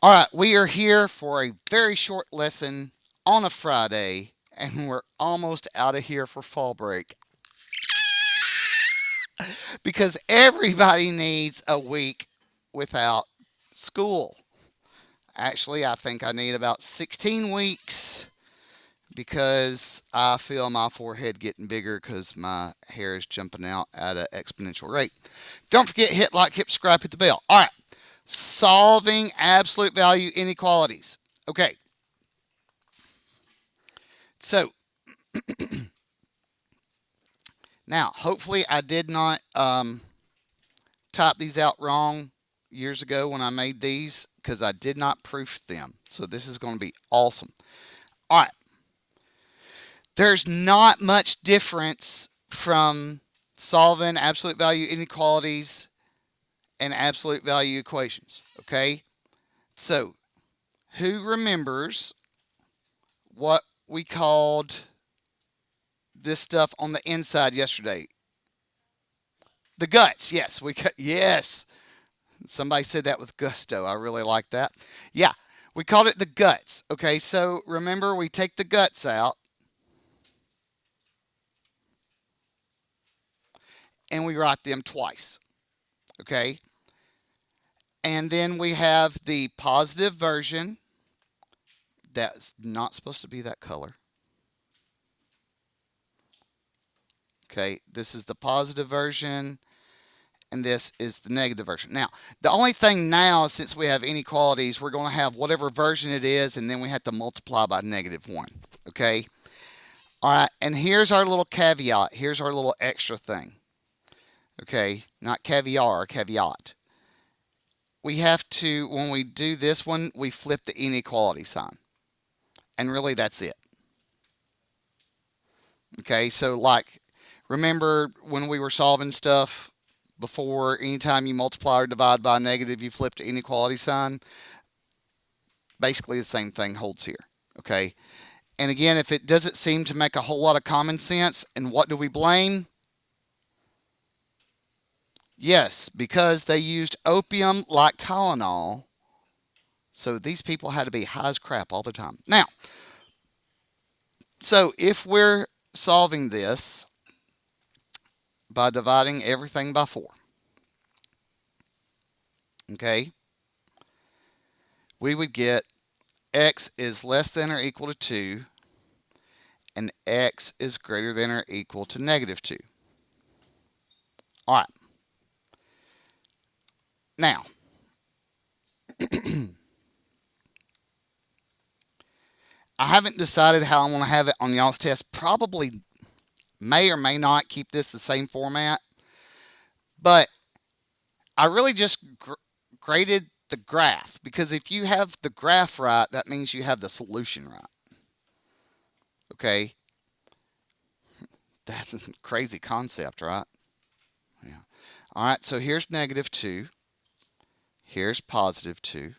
All right, we are here for a very short lesson on a Friday, and we're almost out of here for fall break because everybody needs a week without school. Actually, I think I need about 16 weeks because I feel my forehead getting bigger because my hair is jumping out at an exponential rate. Don't forget, hit like, hit subscribe, hit the bell. All right, solving absolute value inequalities. Okay, so now hopefully I did not type these out wrong years ago when I made these because I did not proof them. So this is going to be awesome. All right, there's not much difference from solving absolute value inequalities and absolute value equations. Okay, so who remembers what we called this stuff on the inside yesterday? The guts. Yes, we cut. Yes, somebody said that with gusto. I really like that. Yeah, we called it the guts. Okay, so remember we take the guts out and we write them twice. Okay, and then we have the positive version. That's not supposed to be that color. Okay, this is the positive version, and this is the negative version. Now, the only thing now, since we have inequalities, we're going to have whatever version it is, and then we have to multiply by -1. Okay? All right, and here's our little caveat. Here's our little extra thing. Okay, not caviar, caveat. We have to, when we do this one, we flip the inequality sign. And really, that's it. Okay, so like, remember when we were solving stuff before, anytime you multiply or divide by a negative, you flip the inequality sign? Basically, the same thing holds here. Okay, and again, if it doesn't seem to make a whole lot of common sense, and what do we blame? Yes, because they used opium like Tylenol. So these people had to be high as crap all the time. Now, so if we're solving this by dividing everything by 4, okay, we would get x is less than or equal to 2 and x is greater than or equal to -2. All right. Now, I haven't decided how I want to have it on y'all's test. Probably may or may not keep this the same format, but I really just graded the graph because if you have the graph right, that means you have the solution right. Okay, that's a crazy concept, right? Yeah. All right, so here's -2. Here's +2.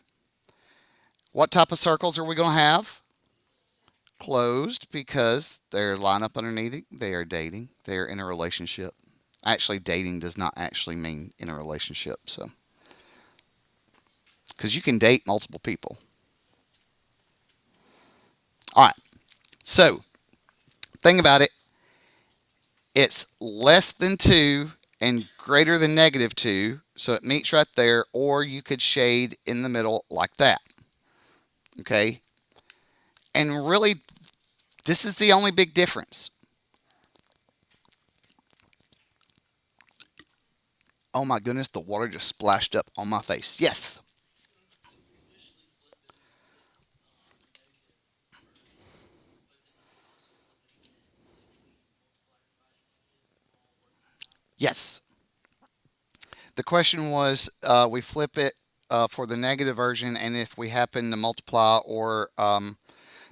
What type of circles are we going to have? Closed because they're lined up underneath it. They are dating. They are in a relationship. Actually, dating does not actually mean in a relationship. So, because you can date multiple people. All right. So, think about it. It's less than 2 and greater than -2. So it meets right there. Or you could shade in the middle like that. Okay. And really, this is the only big difference. Oh my goodness, the water just splashed up on my face. Yes. Yes. The question was we flip it for the negative version, and if we happen to multiply or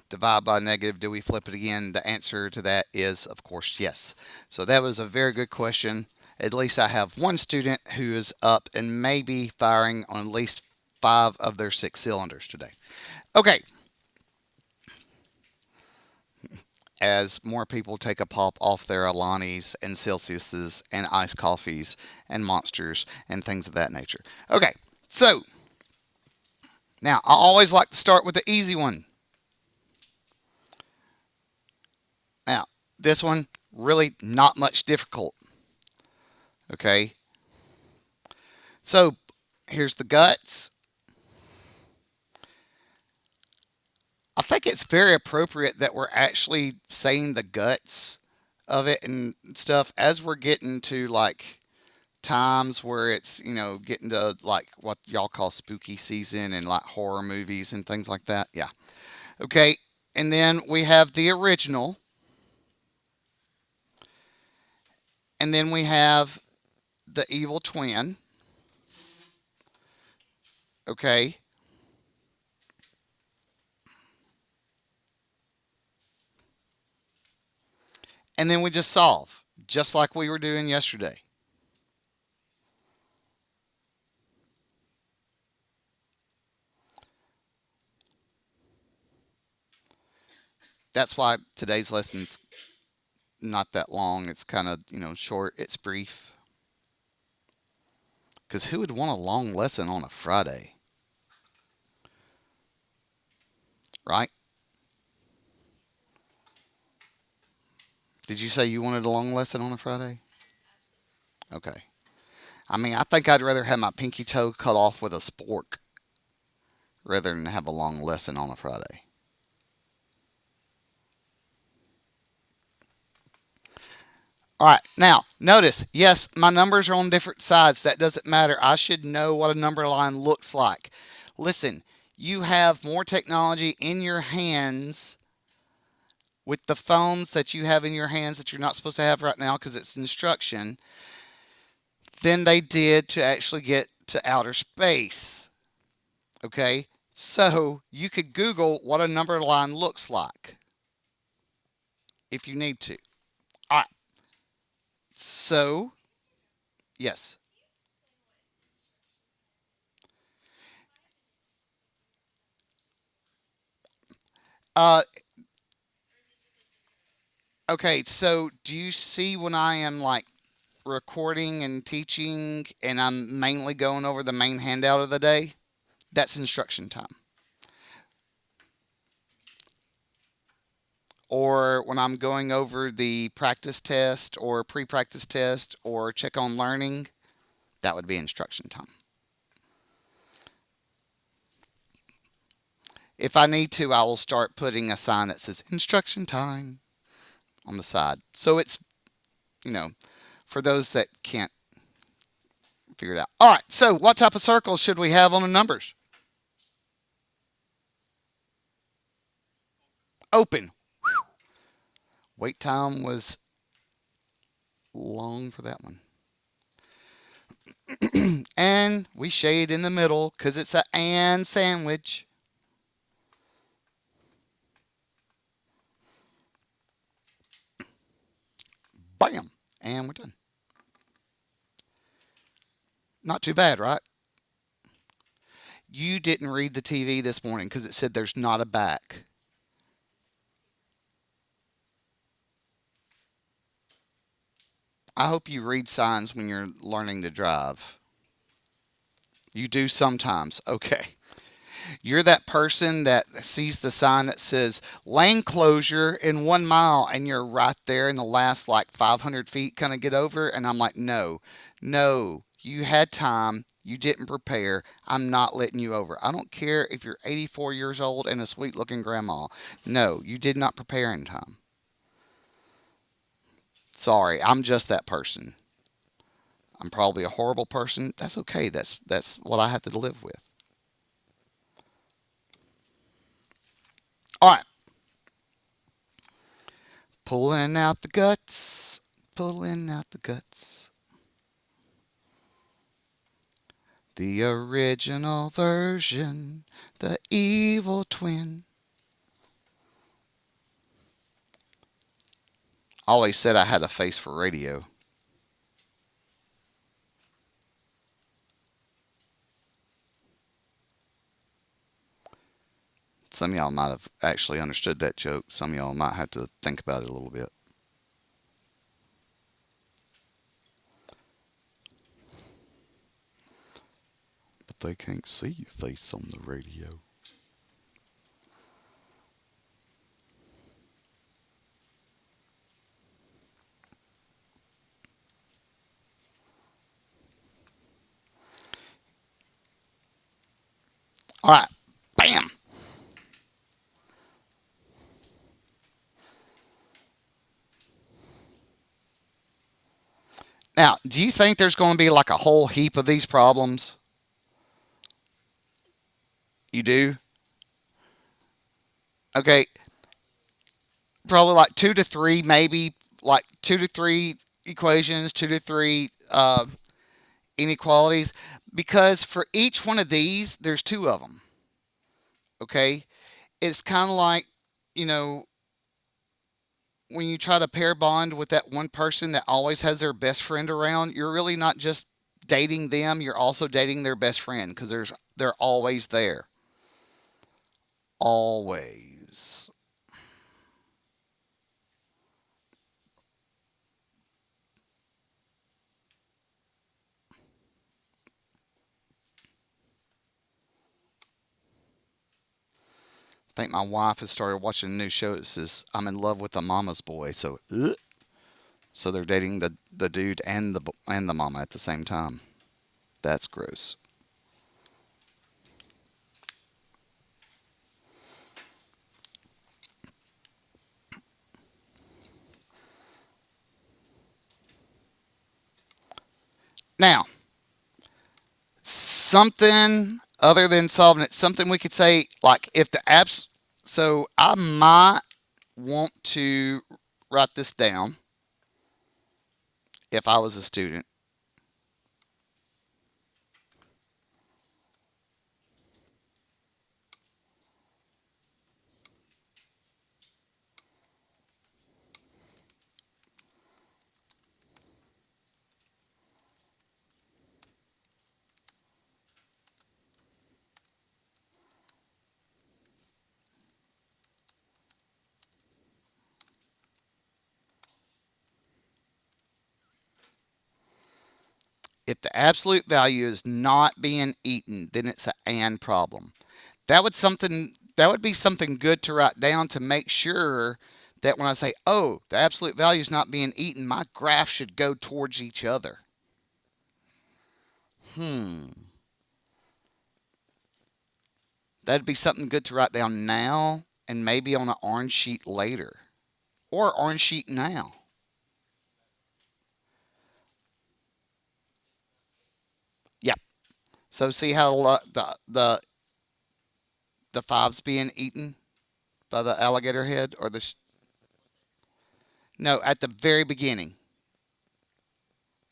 divide by negative, do we flip it again? The answer to that is, of course, yes. So that was a very good question. At least I have one student who is up and maybe firing on at least 5 of their 6 cylinders today. Okay, as more people take a pop off their Alanis and Celsiuses and iced coffees and monsters and things of that nature. Okay, so Now, I always like to start with the easy one. Now, this one, really not much difficult. Okay, so here's the guts. I think it's very appropriate that we're actually saying the guts of it and stuff as we're getting to like times where it's, getting to like what y'all call spooky season and like horror movies and things like that. Yeah. Okay. And then we have the original. And then we have the evil twin. Okay. And then we just solve, just like we were doing yesterday. That's why today's lesson's not that long. It's kind of, short, it's brief. Because who would want a long lesson on a Friday, right? Did you say you wanted a long lesson on a Friday? Okay. I mean, I think I'd rather have my pinky toe cut off with a spork rather than have a long lesson on a Friday. All right, now notice, yes, my numbers are on different sides. That doesn't matter. I should know what a number line looks like. Listen, you have more technology in your hands with the phones that you have in your hands that you're not supposed to have right now because it's instruction than they did to actually get to outer space. Okay, so you could Google what a number line looks like if you need to. All right, so yes. Uh, okay, so do you see when I am like recording and teaching and I'm mainly going over the main handout of the day? That's instruction time. Or when I'm going over the practice test or pre practice test or check on learning, that would be instruction time. If I need to, I will start putting a sign that says instruction time on the side. So it's, you know, for those that can't figure it out. All right, so what type of circles should we have on the numbers? Open. Wait time was long for that one. And we shade in the middle because it's a and sandwich. Bam. And we're done. Not too bad, right? You didn't read the TV this morning because it said there's not a back. I hope you read signs when you're learning to drive. You do sometimes. Okay. You're that person that sees the sign that says lane closure in 1 mile, and you're right there in the last like 500 feet, kind of get over. And I'm like, no, no, you had time. You didn't prepare. I'm not letting you over. I don't care if you're 84 years old and a sweet looking grandma. No, you did not prepare in time. Sorry, I'm just that person. I'm probably a horrible person. That's okay. That's what I have to live with. All right, pulling out the guts. Pulling out the guts. The original version, the evil twin. I always said I had a face for radio. Some of y'all might have actually understood that joke. Some of y'all might have to think about it a little bit. They can't see your face on the radio. All right, bam. Now, do you think there's going to be like a whole heap of these problems? You do? Okay, probably like two to three, maybe like two to three equations, two to three inequalities, because for each one of these, there's two of them. Okay, it's kind of like, you know, when you try to pair bond with that one person that always has their best friend around, you're really not just dating them, you're also dating their best friend because they're always there. Always. I think my wife has started watching a new show that says I'm in love with the mama's boy. So they're dating the dude and the mama at the same time. That's gross. Now, something other than solving it, something we could say like if the apps. So I might want to write this down if I was a student. If the absolute value is not being eaten, then it's an and problem. That would be something good to write down to make sure that when I say, "Oh, the absolute value is not being eaten," my graph should go towards each other. Hmm. That'd be something good to write down now and maybe on an orange sheet later or orange sheet now. Yep. So see how the five's being eaten by the alligator head or no, at the very beginning.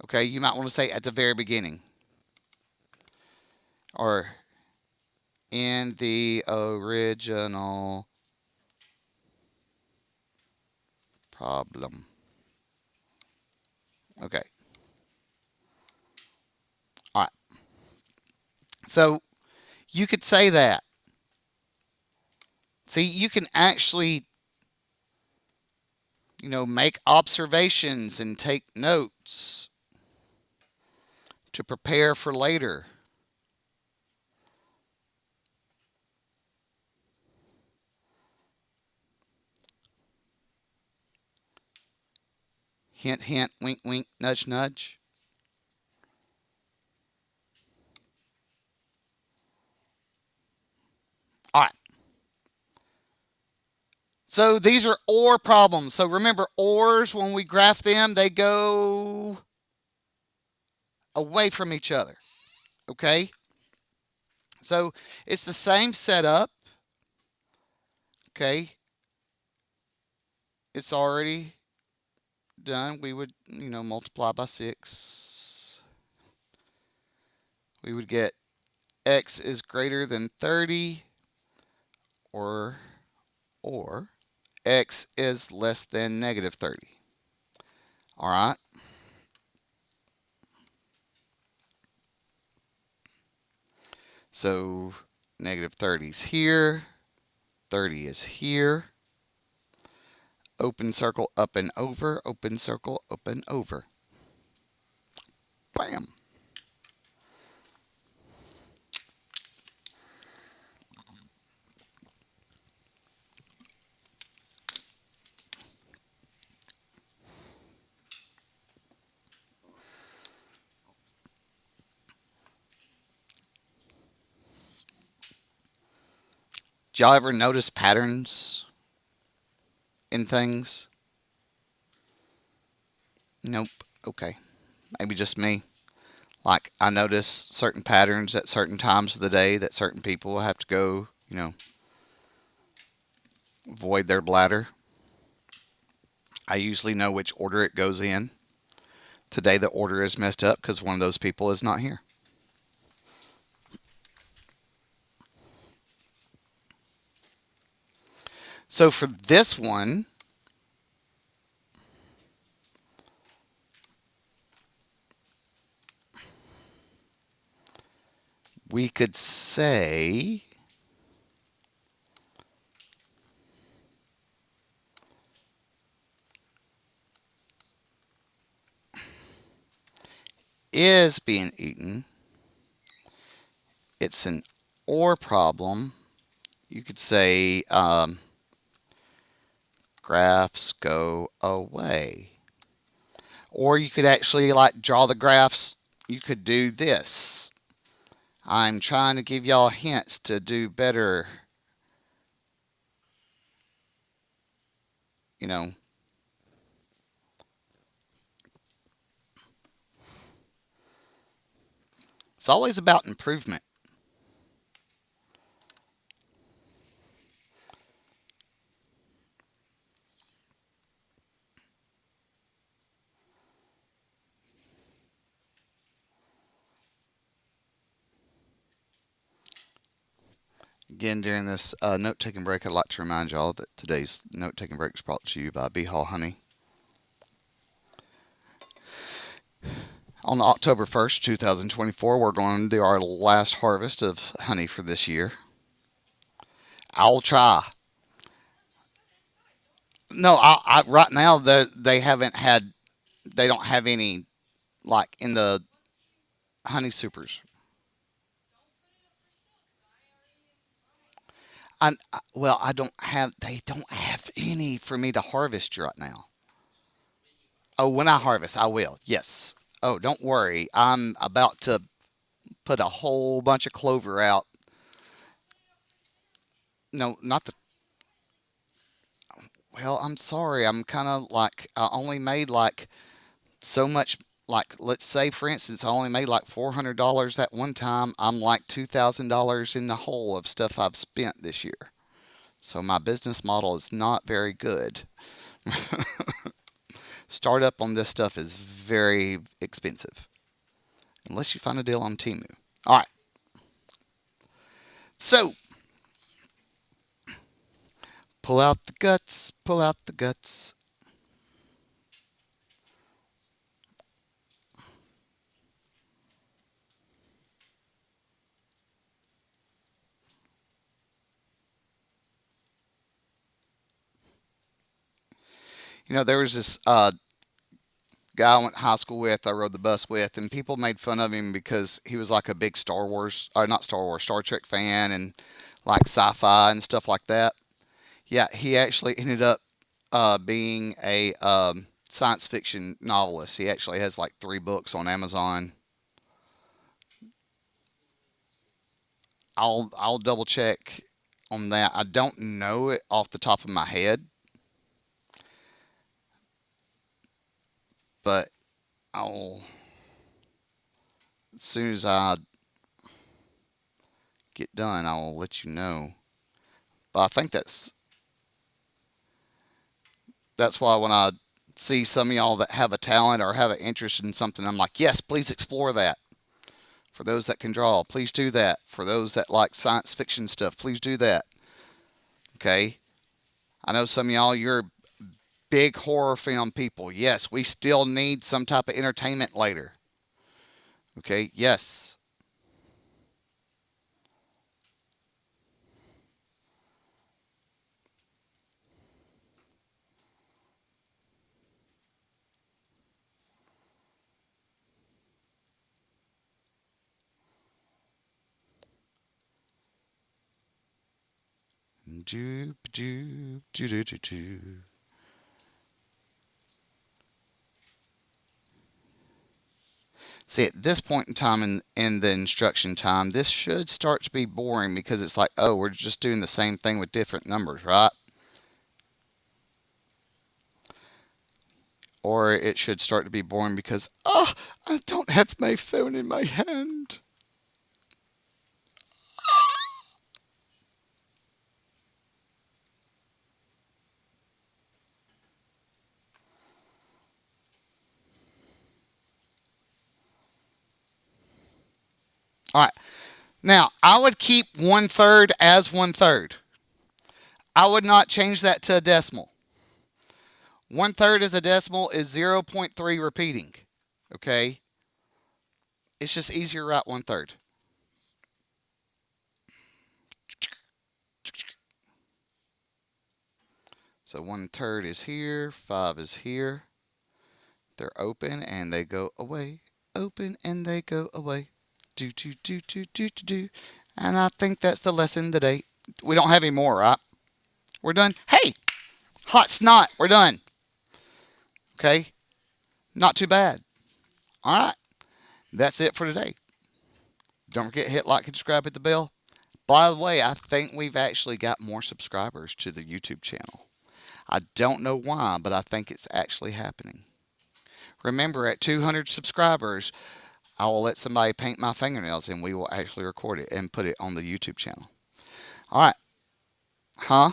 Okay, you might want to say at the very beginning or in the original problem. Okay. All right. So you could say that. See, you can actually, make observations and take notes to prepare for later. Hint, hint, wink, wink, nudge, nudge. All right. So these are OR problems. So remember, ORs, when we graph them, they go away from each other. Okay? So it's the same setup. Okay? It's already done. We would, multiply by 6. We would get x is greater than 30 or or x is less than negative 30. All right. So negative 30 is here. 30 is here. Open circle up and over. Open circle up and over. Bam. Do y'all ever notice patterns in things? Nope. Okay. Maybe just me. Like, I notice certain patterns at certain times of the day that certain people have to go, void their bladder. I usually know which order it goes in. Today, the order is messed up because one of those people is not here. So, for this one, we could say is being eaten. It's an or problem. You could say graphs go away. Or you could actually like draw the graphs. You could do this. I'm trying to give y'all hints to do better. You know, it's always about improvement. Again, during this note taking break, I'd like to remind y'all that today's note taking break is brought to you by Bee Hall Honey. On October 1st, 2024, we're going to do our last harvest of honey for this year. I'll try. No, right now they haven't had, they don't have any like in the honey supers. Well, they don't have any for me to harvest right now. Oh, when I harvest, I will. Yes. Oh, don't worry. I'm about to put a whole bunch of clover out. No, not the. Well, I'm sorry. I'm kind of like I only made like so much. Like let's say, for instance, I only made like $400 that one time. I'm like $2,000 in the hole of stuff I've spent this year. So my business model is not very good. Startup on this stuff is very expensive unless you find a deal on Temu. All right. So pull out the guts. Pull out the guts. There was this guy I went to high school with, I rode the bus with, and people made fun of him because he was like a big Star Wars, or not Star Wars, Star Trek fan and like sci fi and stuff like that. Yeah, he actually ended up being a science fiction novelist. He actually has like 3 books on Amazon. I'll double check on that. I don't know it off the top of my head, but I'll as soon as I get done, I'll let you know. But I think that's why when I see some of y'all that have a talent or have an interest in something, I'm like, yes, please explore that. For those that can draw, please do that. For those that like science fiction stuff, please do that. Okay. I know some of y'all, you're big horror film people. Yes, we still need some type of entertainment later. Okay. Yes. Do, do, do, do, do, do. See, at this point in time in the instruction time, this should start to be boring because it's like, oh, we're just doing the same thing with different numbers, right? Or it should start to be boring because, oh, I don't have my phone in my hand. All right. Now, I would keep 1/3 as 1/3. I would not change that to a decimal. 1/3 as a decimal is 0.3 repeating. Okay? It's just easier to write 1/3. So 1/3 is here, 5 is here. They're open and they go away. Open and they go away. Do, do, do, do, do, do, do. And I think that's the lesson today. We don't have any more, right? We're done. Hey, hot snot. We're done. Okay? Not too bad. All right. That's it for today. Don't forget to hit like and subscribe, hit the bell. By the way, I think we've actually got more subscribers to the YouTube channel. I don't know why, but I think it's actually happening. Remember, at 200 subscribers, I will let somebody paint my fingernails and we will actually record it and put it on the YouTube channel. All right. Huh?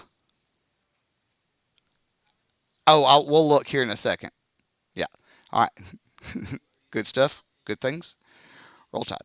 Oh, we'll look here in a second. Yeah. All right. Good stuff. Good things. Roll Tide.